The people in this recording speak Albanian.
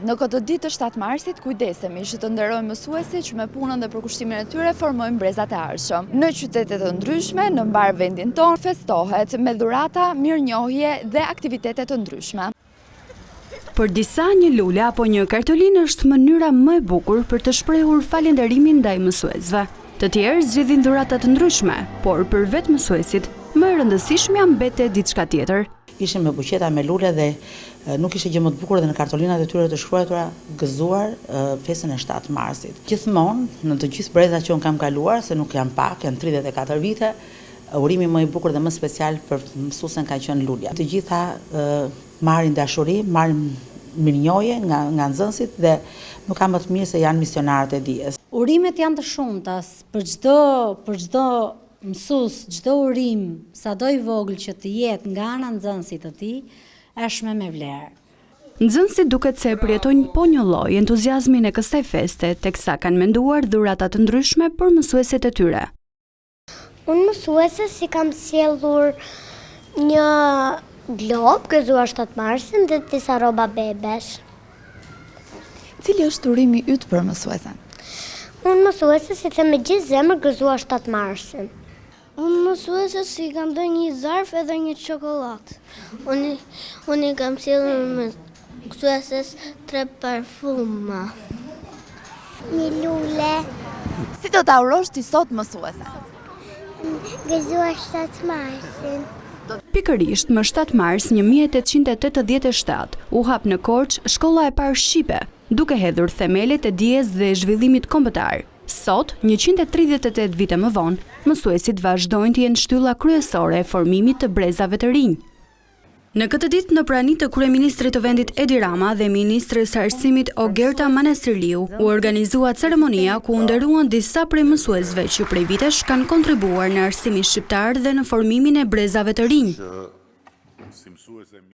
Në këtë ditë të 7 marsit, kujdesemi që të nderojmë mësuesit që me punën dhe përkushtimin e tyre formojnë brezat e ardhshëm. Në qytete të ndryshme, në mbar vendin tonë, festohet me dhurata, mirënjohje dhe aktivitete të ndryshme. Për disa, një lule apo një kartolinë është mënyra më e bukur për të shprehur falënderimin ndaj mësuesve. Të tjerë zgjidhin dhurata të ndryshme, por për vetë mësuesit, më e rëndësishmja mbete diçka tjetër. Ishim me buqeta me lule dhe nuk ishte gjë më të bukur dhe në kartolinat e tyre të shkruara gëzuar festën e 7 marsit. Gjithmonë në të gjithë brezat që unë kam kaluar, se nuk janë pak, janë 34 vite, urimi më i bukur dhe më special për mësuesen ka qenë lulja. Të gjitha marrin dashuri, marrin mirënjohje nga nxënësit dhe nuk ka më të mirë se janë misionarët e dijes. Urimet janë të shumtas për çdo mësues, çdo urim, sado i vogël që të jetë nga ana nxënësit të tij, është me vlerë. Nxënësit duket se përjetojnë po një lloj entuziazmin e kësaj feste, teksa kanë menduar dhurata të ndryshme për mësuesit e tyre. Unë mësuese si kam sjellur një glob gëzuar 7 marsin dhe disa rroba bebesh. Cili është urimi yt për mësuesen? Unë mësuese si them me gjithë zemër gëzuar 7 marsin. Unë mësuese si kam dhe një zarf edhe një çokoladë. Unë kam sjellur mësueses 3 parfuma. Një lule. Si do ta urosh ti sot mësuesen? Gëzuar 7 marsin. Pikërisht më 7 mars 1887 u hap në Korçë shkolla e parë shqipe, duke hedhur themelet e dijes dhe zhvillimit kombëtar. Sot, 138 vite më vonë, mësuesit vazhdojnë të jenë shtylla kryesore e formimit të brezave të rinj. Në këtë ditë në prani të kryeministrit të vendit Edi Rama dhe ministres së arsimit Ogerta Manastirliu u organizua ceremonia ku u nderuan disa prej mësuesve që prej vitesh kanë kontribuar në arsimin shqiptar dhe në formimin e brezave të rinj.